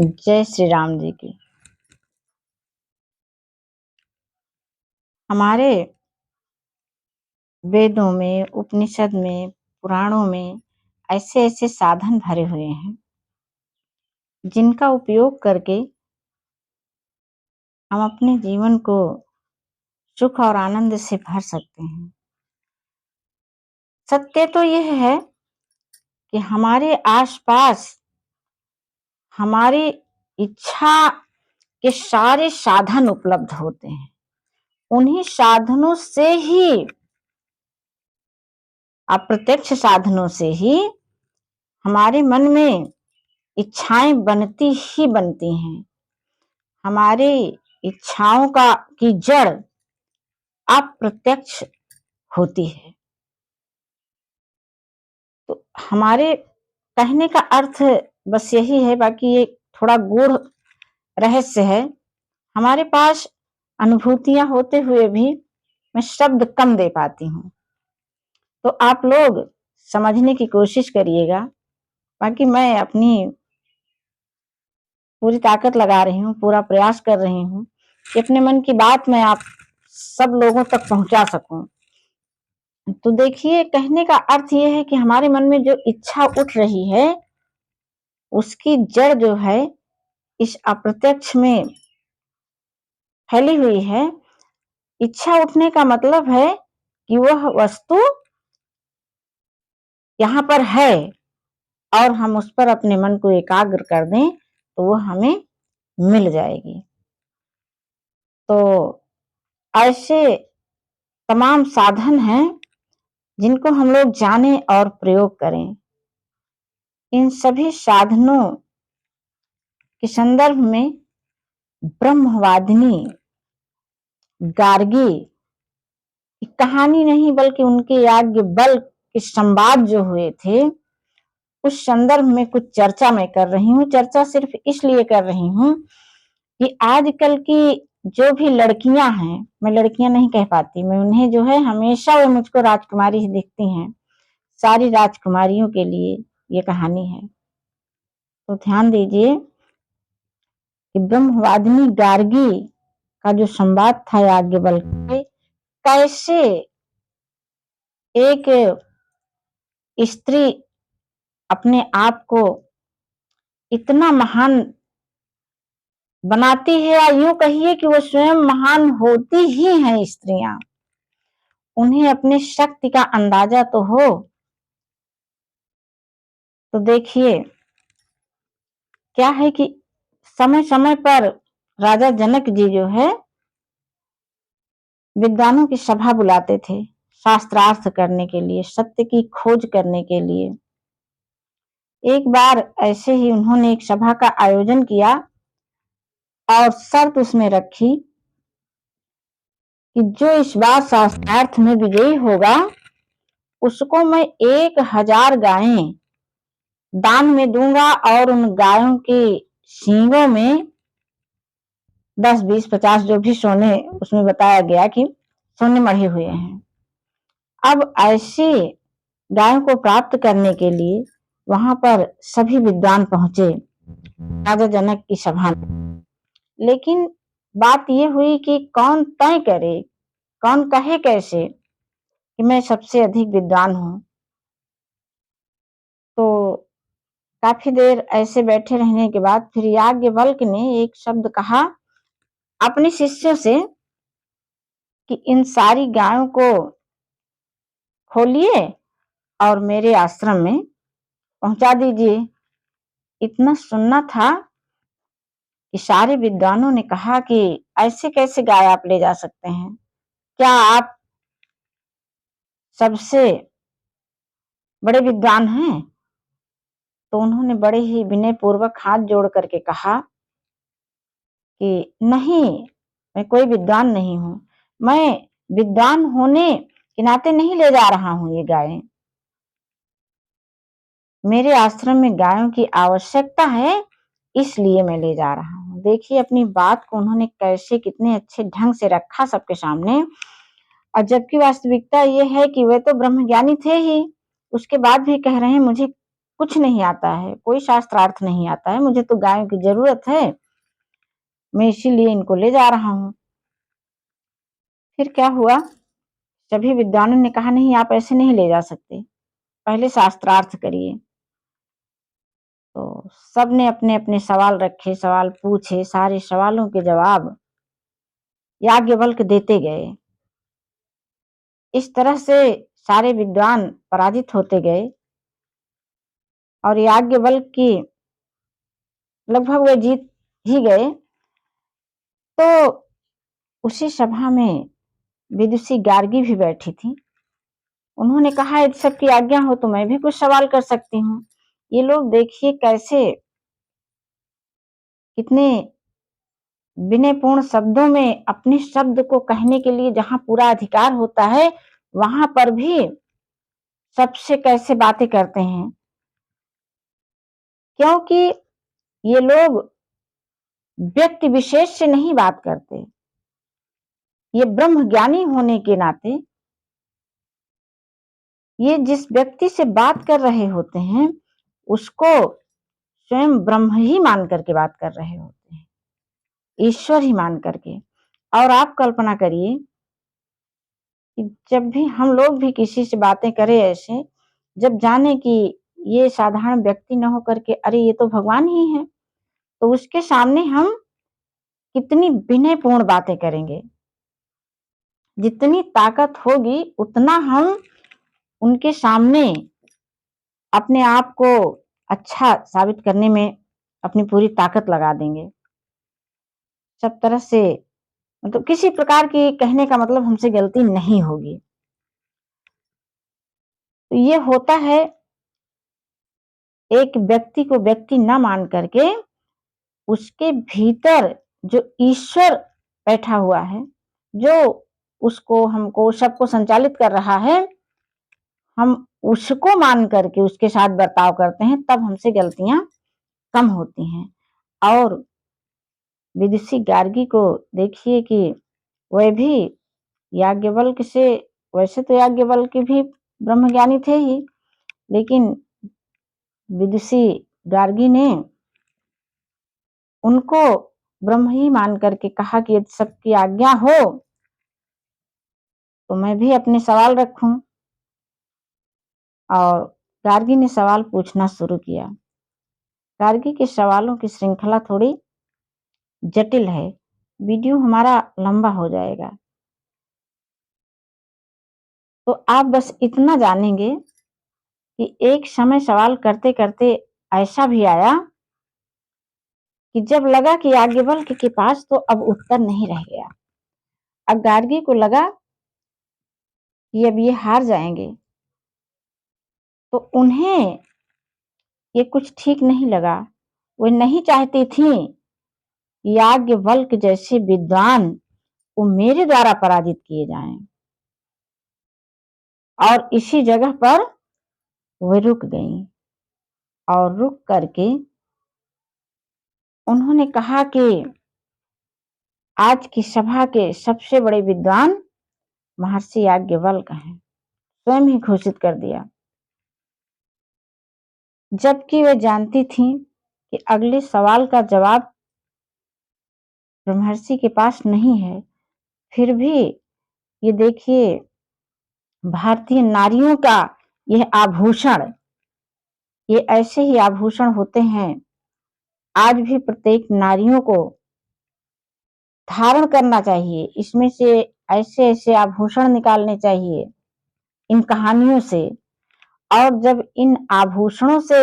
जय श्री राम जी की। हमारे वेदों में, उपनिषद में, पुराणों में ऐसे ऐसे साधन भरे हुए हैं जिनका उपयोग करके हम अपने जीवन को सुख और आनंद से भर सकते हैं। सत्य तो यह है कि हमारे आसपास हमारी इच्छा के सारे साधन उपलब्ध होते हैं। उन्हीं साधनों से ही, अप्रत्यक्ष साधनों से ही हमारे मन में इच्छाएं बनती ही बनती हैं। हमारी इच्छाओं की जड़ अप्रत्यक्ष होती है। तो हमारे कहने का अर्थ बस यही है, बाकी ये थोड़ा गूढ़ रहस्य है। हमारे पास अनुभूतियां होते हुए भी मैं शब्द कम दे पाती हूँ, तो आप लोग समझने की कोशिश करिएगा। बाकी मैं अपनी पूरी ताकत लगा रही हूँ, पूरा प्रयास कर रही हूँ कि अपने मन की बात मैं आप सब लोगों तक पहुंचा सकूं। तो देखिए, कहने का अर्थ यह है कि हमारे मन में जो इच्छा उठ रही है उसकी जड़ जो है इस अप्रत्यक्ष में फैली हुई है। इच्छा उठने का मतलब है कि वह वस्तु यहाँ पर है और हम उस पर अपने मन को एकाग्र कर दें तो वह हमें मिल जाएगी। तो ऐसे तमाम साधन हैं जिनको हम लोग जाने और प्रयोग करें। इन सभी साधनों के संदर्भ में ब्रह्मवादिनी गार्गी की कहानी नहीं बल्कि उनके याज्ञवल्क्य के संवाद जो हुए थे उस संदर्भ में कुछ चर्चा मैं कर रही हूँ। चर्चा सिर्फ इसलिए कर रही हूँ कि आजकल की जो भी लड़कियां हैं, मैं लड़कियां नहीं कह पाती, मैं उन्हें जो है हमेशा वे मुझको राजकुमारी ही दिखती हैं। सारी राजकुमारियों के लिए ये कहानी है। तो ध्यान दीजिए कि ब्रह्मवादिनी गार्गी का जो संवाद था याज्ञवल्क्य, कैसे एक स्त्री अपने आप को इतना महान बनाती है, या यूं कहिए कि वो स्वयं महान होती ही हैं स्त्रियां। उन्हें अपनी शक्ति का अंदाजा तो हो। तो देखिए क्या है कि समय समय पर राजा जनक जी जो है विद्वानों की सभा बुलाते थे शास्त्रार्थ करने के लिए, सत्य की खोज करने के लिए। एक बार ऐसे ही उन्होंने एक सभा का आयोजन किया और शर्त उसमें रखी कि जो इस बार शास्त्रार्थ में विजयी होगा उसको मैं 1000 गायें दान में दूंगा और उन गायों के सींगों में 10, 20, 50 जो भी सोने, उसमें बताया गया कि सोने मढ़े हुए हैं। अब ऐसे गायों को प्राप्त करने के लिए वहां पर सभी विद्वान पहुंचे राजा जनक की सभा में। लेकिन बात यह हुई कि कौन तय करे, कौन कहे कैसे कि मैं सबसे अधिक विद्वान हूं। तो काफी देर ऐसे बैठे रहने के बाद फिर याज्ञवल्क्य ने एक शब्द कहा अपने शिष्यों से कि इन सारी गायों को खोलिए और मेरे आश्रम में पहुंचा दीजिए। इतना सुनना था कि सारे विद्वानों ने कहा कि ऐसे कैसे गाय आप ले जा सकते हैं, क्या आप सबसे बड़े विद्वान हैं? तो उन्होंने बड़े ही विनय पूर्वक हाथ जोड़ करके कहा कि नहीं, मैं कोई विद्वान नहीं हूं। मैं विद्वान होने के नाते नहीं ले जा रहा हूं ये गायें। मेरे आश्रम में गायों की आवश्यकता है, इसलिए मैं ले जा रहा हूं। देखिए अपनी बात को उन्होंने कैसे कितने अच्छे ढंग से रखा सबके सामने। और जबकि वास्तविकता ये है कि वे तो ब्रह्मज्ञानी थे ही, उसके बाद भी कह रहे हैं मुझे कुछ नहीं आता है, कोई शास्त्रार्थ नहीं आता है, मुझे तो गायों की जरूरत है, मैं इसीलिए इनको ले जा रहा हूँ। फिर क्या हुआ, सभी विद्वानों ने कहा नहीं, आप ऐसे नहीं ले जा सकते, पहले शास्त्रार्थ करिए। तो सबने अपने अपने सवाल रखे, सवाल पूछे, सारे सवालों के जवाब याज्ञवल्क्य देते गए। इस तरह से सारे विद्वान पराजित होते गए और याज्ञवल्क्य की लगभग वे जीत ही गए। तो उसी सभा में विदुषी गार्गी भी बैठी थी। उन्होंने कहा, यदि सबकी आज्ञा हो तो मैं भी कुछ सवाल कर सकती हूँ। ये लोग देखिए कैसे कितने विनयपूर्ण शब्दों में अपने शब्द को कहने के लिए जहां पूरा अधिकार होता है, वहां पर भी सबसे कैसे बातें करते हैं। क्योंकि ये लोग व्यक्ति विशेष से नहीं बात करते, ये ब्रह्म ज्ञानी होने के नाते ये जिस व्यक्ति से बात कर रहे होते हैं उसको स्वयं ब्रह्म ही मान करके बात कर रहे होते हैं, ईश्वर ही मान करके। और आप कल्पना करिए कि जब भी हम लोग भी किसी से बातें करें ऐसे, जब जाने कि ये साधारण व्यक्ति न होकर के अरे ये तो भगवान ही है, तो उसके सामने हम कितनी विनयपूर्ण बातें करेंगे। जितनी ताकत होगी उतना हम उनके सामने अपने आप को अच्छा साबित करने में अपनी पूरी ताकत लगा देंगे। सब तरह से मतलब किसी प्रकार की कहने का मतलब हमसे गलती नहीं होगी। तो ये होता है एक व्यक्ति को व्यक्ति न मान करके उसके भीतर जो ईश्वर बैठा हुआ है, जो उसको हमको सबको संचालित कर रहा है, हम उसको मान करके उसके साथ बर्ताव करते हैं, तब हमसे गलतियां कम होती हैं। और विदुषी गार्गी को देखिए कि वह भी याज्ञवल्क्य से, वैसे तो याज्ञवल्क्य भी ब्रह्मज्ञानी थे ही, लेकिन विदुषी गार्गी ने उनको ब्रह्म ही मान करके कहा कि यदि सबकी आज्ञा हो तो मैं भी अपने सवाल रखूं। और गार्गी ने सवाल पूछना शुरू किया। गार्गी के सवालों की श्रृंखला थोड़ी जटिल है, वीडियो हमारा लंबा हो जाएगा, तो आप बस इतना जानेंगे कि एक समय सवाल करते करते ऐसा भी आया कि जब लगा कि याज्ञवल्क्य के पास तो अब उत्तर नहीं रह गया, अब गार्गी को लगा कि अब ये हार जाएंगे, तो उन्हें ये कुछ ठीक नहीं लगा। वे नहीं चाहती थी याज्ञवल्क्य जैसे विद्वान वो मेरे द्वारा पराजित किए जाएं। और इसी जगह पर वे रुक गईं और रुक करके उन्होंने कहा कि आज की सभा के सबसे बड़े विद्वान महर्षि याज्ञवल्क्य हैं, स्वयं ही घोषित कर दिया। जबकि वे जानती थी कि अगले सवाल का जवाब ब्रह्मर्षि के पास नहीं है, फिर भी ये देखिए भारतीय नारियों का यह आभूषण, ये ऐसे ही आभूषण होते हैं, आज भी प्रत्येक नारियों को धारण करना चाहिए। इसमें से ऐसे ऐसे आभूषण निकालने चाहिए इन कहानियों से। और जब इन आभूषणों से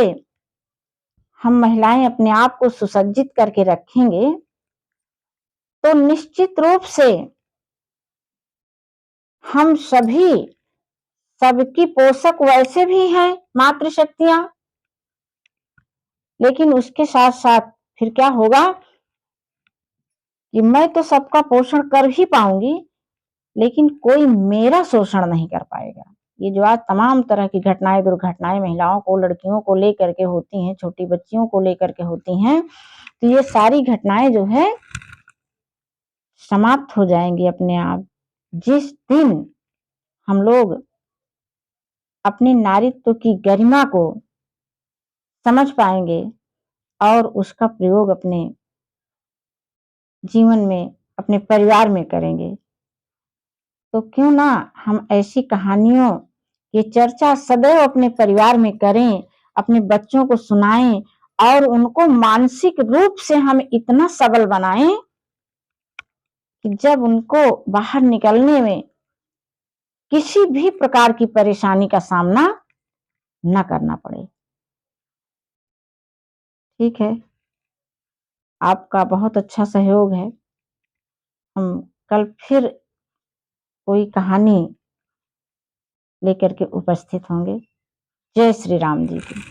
हम महिलाएं अपने आप को सुसज्जित करके रखेंगे तो निश्चित रूप से हम सभी, सबकी पोषक वैसे भी हैं मातृशक्तियां, लेकिन उसके साथ साथ फिर क्या होगा कि मैं तो सबका पोषण कर ही पाऊंगी, लेकिन कोई मेरा शोषण नहीं कर पाएगा। ये जो आज तमाम तरह की घटनाएं, दुर्घटनाएं महिलाओं को, लड़कियों को लेकर के होती हैं, छोटी बच्चियों को लेकर के होती हैं, तो ये सारी घटनाएं जो है समाप्त हो जाएंगी अपने आप, जिस दिन हम लोग अपने नारीत्व की गरिमा को समझ पाएंगे और उसका प्रयोग अपने जीवन में, अपने परिवार में करेंगे। तो क्यों ना हम ऐसी कहानियों की चर्चा सदैव अपने परिवार में करें, अपने बच्चों को सुनाएं और उनको मानसिक रूप से हम इतना सबल बनाएं कि जब उनको बाहर निकलने में किसी भी प्रकार की परेशानी का सामना न करना पड़े। ठीक है, आपका बहुत अच्छा सहयोग है। हम कल फिर कोई कहानी लेकर के उपस्थित होंगे। जय श्री राम जी की।